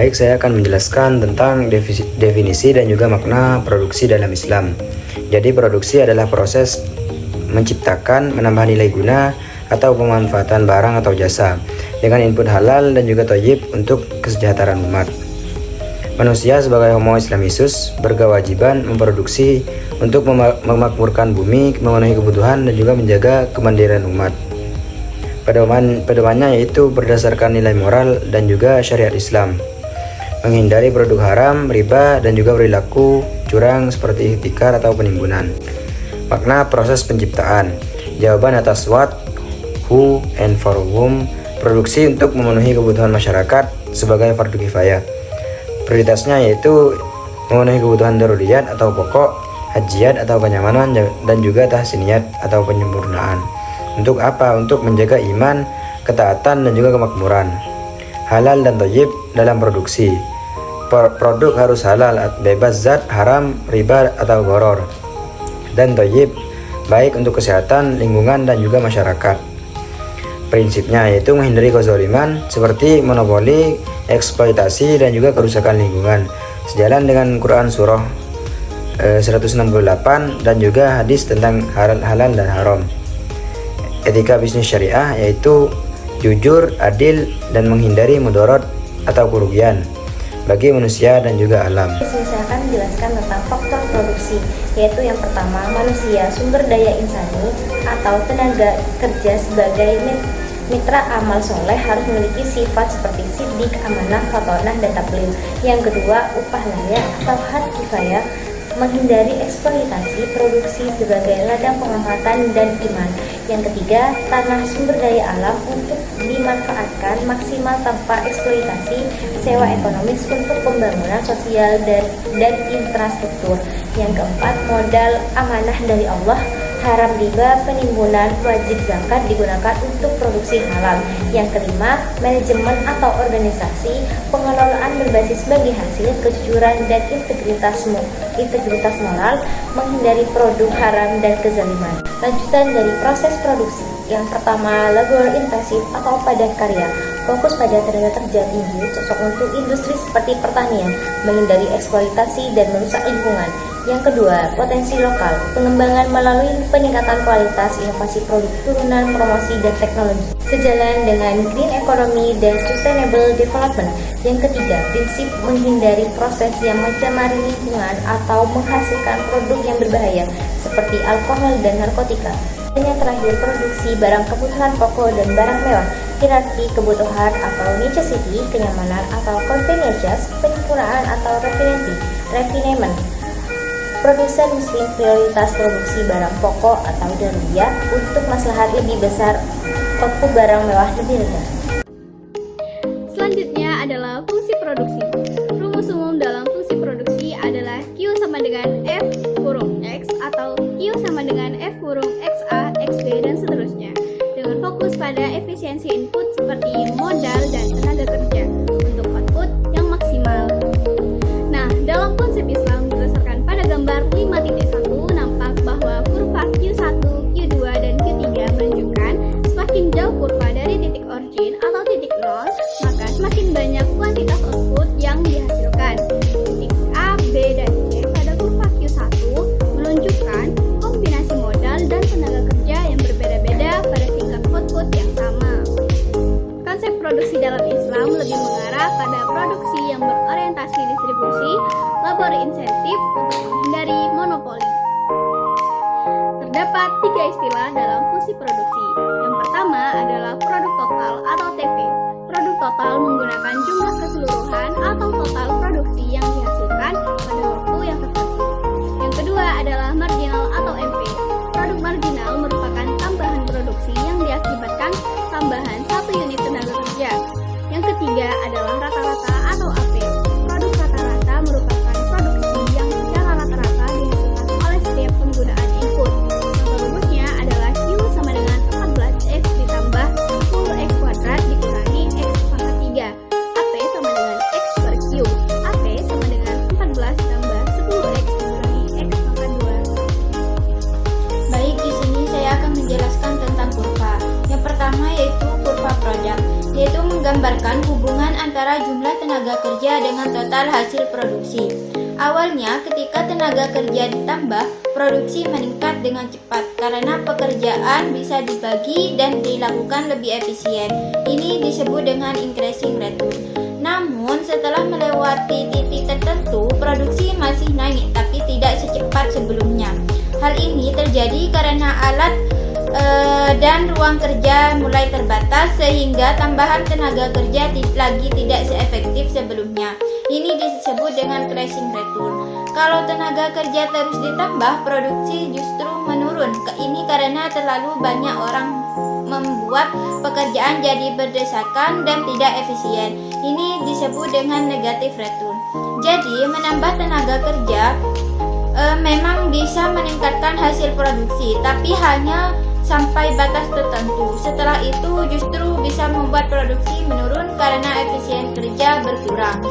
baik saya akan menjelaskan tentang definisi dan juga makna produksi dalam Islam. Jadi produksi adalah proses menciptakan, menambah nilai guna, atau pemanfaatan barang atau jasa dengan input halal dan juga thayyib untuk kesejahteraan umat. Manusia sebagai Homo islamisus berkewajiban memproduksi untuk memakmurkan bumi, memenuhi kebutuhan dan juga menjaga kemandirian umat. Pedomannya yaitu berdasarkan nilai moral dan juga syariat Islam, menghindari produk haram, riba, dan juga perilaku curang seperti ihtikar atau penimbunan. Makna proses penciptaan. Jawaban atas what, who, and for whom. Produksi untuk memenuhi kebutuhan masyarakat sebagai fardu kifayah. Prioritasnya yaitu memenuhi kebutuhan daruriyat atau pokok, hajiyat atau kenyamanan, dan juga tahsiniyat atau penyempurnaan. Untuk apa? Untuk menjaga iman, ketaatan, dan juga kemakmuran. Halal dan thayyib dalam produksi. Produk harus halal, bebas zat, haram, riba, atau gharar. Dan thayyib, baik untuk kesehatan, lingkungan, dan juga masyarakat. Prinsipnya yaitu menghindari kezaliman seperti monopoli, eksploitasi, dan juga kerusakan lingkungan. Sejalan dengan Quran surah 168 dan juga hadis tentang halal dan haram. Etika bisnis syariah yaitu jujur, adil, dan menghindari mudarat atau kerugian bagi manusia dan juga alam. Saya akan menjelaskan tentang faktor produksi, yaitu yang pertama, manusia, sumber daya insani atau tenaga kerja sebagai mitra amal soleh harus memiliki sifat seperti sidik, amanah, fatonah, dan tabligh. Yang kedua, upah layak atau hak kifayah, menghindari eksploitasi produksi sebagai ladang penghormatan dan iman. Yang ketiga, tanah sumber daya alam untuk dimanfaatkan maksimal tanpa eksploitasi, sewa ekonomis untuk pembangunan sosial dan infrastruktur. Yang keempat, modal amanah dari Allah, haram riba, penimbunan, wajib zakat digunakan untuk produksi halal. Yang kelima, manajemen atau organisasi, pengelolaan berbasis bagi hasil, kejujuran, dan integritas moral, menghindari produk haram dan kezaliman. Lanjutan dari proses produksi. Yang pertama, labor intensif atau padat karya, fokus pada tenaga kerja tinggi, cocok untuk industri seperti pertanian, menghindari eksploitasi dan merusak lingkungan. Yang kedua, potensi lokal, pengembangan melalui peningkatan kualitas, inovasi produk turunan, promosi, dan teknologi, sejalan dengan green economy dan sustainable development. Yang ketiga, prinsip menghindari proses yang mencemari lingkungan atau menghasilkan produk yang berbahaya, seperti alkohol dan narkotika. Dan yang terakhir, produksi barang kebutuhan pokok dan barang mewah, hierarki kebutuhan atau necessity, kenyamanan atau convenience, penyempurnaan atau refinement. Produsen muslim prioritas produksi barang pokok atau daruriyah untuk maslahat lebih besar, output barang mewah lebih rendah. Selanjutnya adalah fungsi produksi. Rumus umum dalam fungsi produksi adalah Q sama dengan F kurung X atau Q sama dengan F kurung XA, XB, dan seterusnya, dengan fokus pada efisiensi input seperti modal dan tenaga kerja untuk output yang maksimal. Nah, dalam konsep Islam berdasarkan pada gambar 5.1 nampak bahwa kurva Q1, Q2, dan Q3 menunjukkan semakin jauh kurva dari titik origin atau titik nol, maka semakin banyak kuantitas output yang dihasilkan. Titik A, B, dan C pada kurva Q1 menunjukkan kombinasi modal dan tenaga kerja yang berbeda-beda pada tingkat output yang sama. Konsep produksi dalam Islam lebih mengarah pada produksi yang berorientasi distribusi, labor insentif untuk menghindari monopoli. Terdapat 3 istilah dalam fungsi produksi. Yang pertama adalah produk total atau TP. Produk total menggunakan jumlah keseluruhan atau total produksi yang dihasilkan pada waktu yang tertentu. Yang kedua adalah marginal atau MP. Produk marginal merupakan tambahan produksi yang diakibatkan tambahan 1 unit tenaga kerja. Yang ketiga adalah rata-rata atau AP. Produk rata-rata merupakan produksi yang secara rata-rata dihasilkan oleh setiap penggunaan input. Contoh rumusnya adalah Q sama dengan 14X ditambah 10X kuadrat dikurangi X pangkat 3. AP sama dengan X per Q. AP sama menggambarkan hubungan antara jumlah tenaga kerja dengan total hasil produksi. Awalnya, ketika tenaga kerja ditambah, produksi meningkat dengan cepat karena pekerjaan bisa dibagi dan dilakukan lebih efisien. Ini disebut dengan increasing return. Namun, setelah melewati titik tertentu, produksi masih naik tapi tidak secepat sebelumnya. Hal ini terjadi karena alat dan ruang kerja mulai terbatas sehingga tambahan tenaga kerja lagi tidak seefektif sebelumnya. Ini disebut dengan crashing return. Kalau tenaga kerja terus ditambah, produksi justru menurun. Ini karena terlalu banyak orang membuat pekerjaan jadi berdesakan dan tidak efisien. Ini disebut dengan negative return. Jadi, menambah tenaga kerja memang bisa meningkatkan hasil produksi, tapi hanya sampai batas tertentu. Setelah itu justru bisa membuat produksi menurun karena efisien kerja berkurang.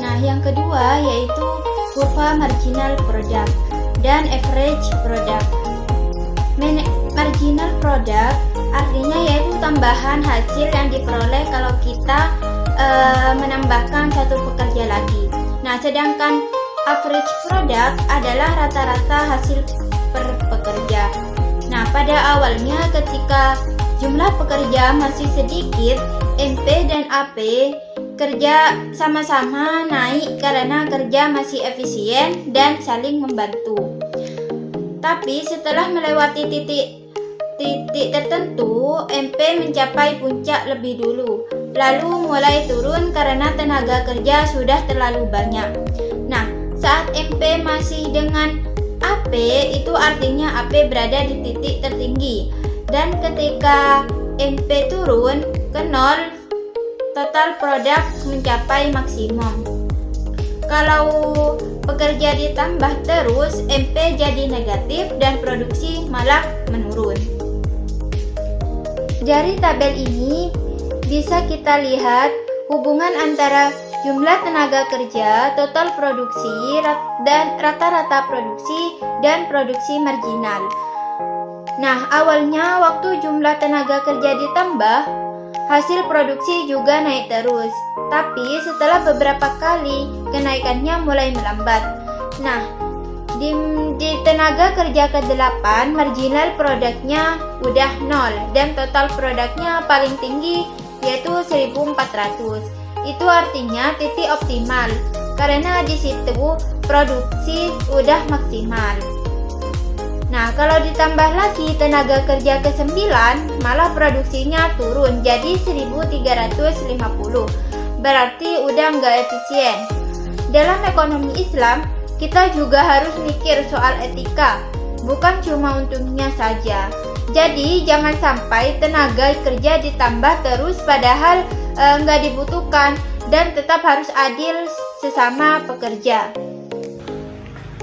Nah, yang kedua yaitu kurva marginal product dan average product. Marginal product artinya yaitu tambahan hasil yang diperoleh kalau kita menambahkan satu pekerja lagi. Nah, sedangkan average product adalah rata-rata hasil per pekerja. Nah, pada awalnya ketika jumlah pekerja masih sedikit, MP dan AP kerja sama-sama naik karena kerja masih efisien dan saling membantu. Tapi setelah melewati titik tertentu, MP mencapai puncak lebih dulu, lalu mulai turun karena tenaga kerja sudah terlalu banyak. Nah, saat MP masih dengan AP, itu artinya AP berada di titik tertinggi, dan ketika MP turun ke 0, total produk mencapai maksimum. Kalau pekerja ditambah terus, MP jadi negatif dan produksi malah menurun. Dari tabel ini bisa kita lihat hubungan antara jumlah tenaga kerja, total produksi, dan rata-rata produksi dan produksi marginal. Nah, awalnya waktu jumlah tenaga kerja ditambah, hasil produksi juga naik terus. Tapi setelah beberapa kali, kenaikannya mulai melambat. Nah, di tenaga kerja ke-8, marginal produknya udah 0 dan total produknya paling tinggi yaitu 1400. Itu artinya titik optimal karena di situ produksi udah maksimal. Nah, kalau ditambah lagi tenaga kerja ke-9, malah produksinya turun jadi 1350. Berarti udah nggak efisien. Dalam ekonomi Islam, kita juga harus mikir soal etika, bukan cuma untungnya saja. Jadi jangan sampai tenaga kerja ditambah terus padahal nggak dibutuhkan, dan tetap harus adil sesama pekerja.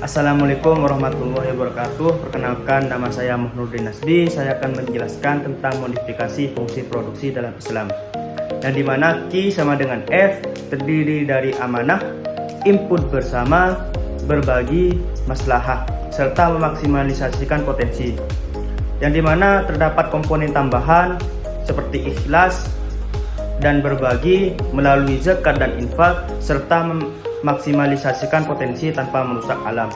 Assalamualaikum warahmatullahi wabarakatuh. Perkenalkan, nama saya Muhnurdin Nasbi. Saya akan menjelaskan tentang modifikasi fungsi produksi dalam Islam, yang dimana Q sama dengan F terdiri dari amanah, input bersama, berbagi, maslahah, serta memaksimalisasikan potensi, yang dimana terdapat komponen tambahan seperti ikhlas dan berbagi melalui zakat dan infak, serta memaksimalisasikan potensi tanpa merusak alam.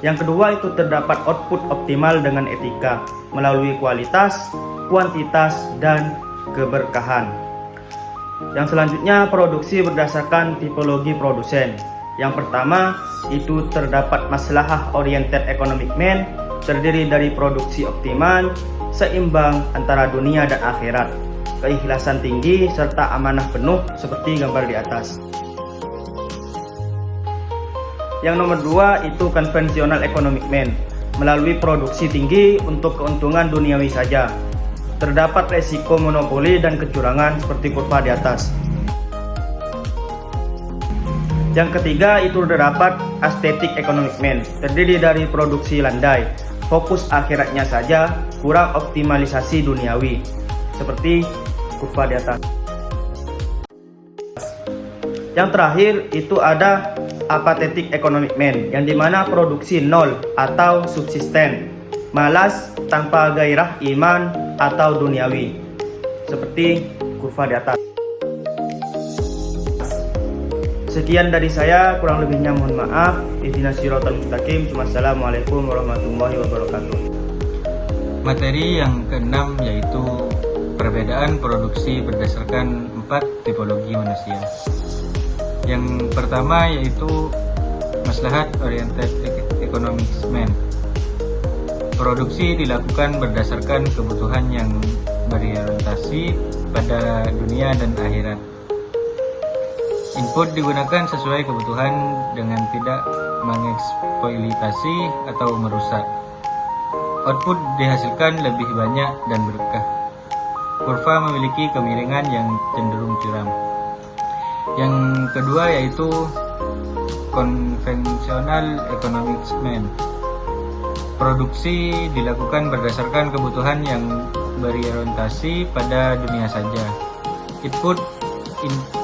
Yang kedua itu terdapat output optimal dengan etika melalui kualitas, kuantitas, dan keberkahan. Yang selanjutnya produksi berdasarkan tipologi produsen. Yang pertama itu terdapat maslahah oriented economic man, terdiri dari produksi optimal, seimbang antara dunia dan akhirat, keikhlasan tinggi, serta amanah penuh seperti gambar di atas. Yang nomor 2 itu konvensional economic man, melalui produksi tinggi untuk keuntungan duniawi saja. Terdapat resiko monopoli dan kecurangan seperti kurva di atas. Yang ketiga itu terdapat aesthetic economic man, terdiri dari produksi landai, fokus akhiratnya saja, kurang optimalisasi duniawi, seperti kurva di atas. Yang terakhir itu ada apathetic economic man, yang dimana produksi nol atau subsisten, malas tanpa gairah iman atau duniawi, seperti kurva di atas. Sekian dari saya, kurang lebihnya mohon maaf. Ihdinas siratal mustaqim. Wassalamualaikum warahmatullahi wabarakatuh. Materi yang keenam yaitu perbedaan produksi berdasarkan 4 tipologi manusia. Yang pertama yaitu maslahat oriented economicsman. Produksi dilakukan berdasarkan kebutuhan yang berorientasi pada dunia dan akhirat. Input digunakan sesuai kebutuhan dengan tidak mengeksploitasi atau merusak. Output dihasilkan lebih banyak dan berkah. Kurva memiliki kemiringan yang cenderung curam. Yang kedua yaitu konvensional economicsman. Produksi dilakukan berdasarkan kebutuhan yang berorientasi pada dunia saja.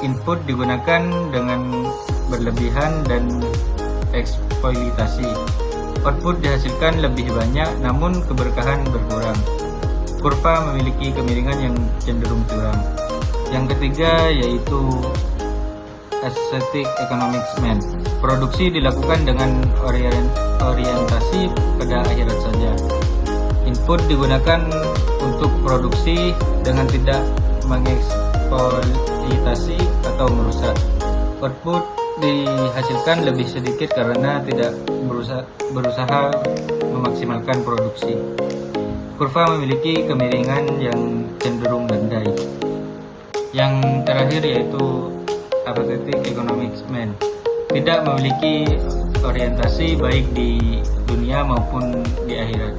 Input digunakan dengan berlebihan dan eksploitasi. Output dihasilkan lebih banyak namun keberkahan berkurang. Kurva memiliki kemiringan yang cenderung curam. Yang ketiga yaitu aesthetic economicsman. Produksi dilakukan dengan orientasi pada akhirat saja. Input digunakan untuk produksi dengan tidak mengeksploitasi atau merusak. Output dihasilkan lebih sedikit karena tidak berusaha memaksimalkan produksi. Kurva memiliki kemiringan yang cenderung landai. Yang terakhir yaitu apathetic economicsman. Tidak memiliki orientasi baik di dunia maupun di akhirat.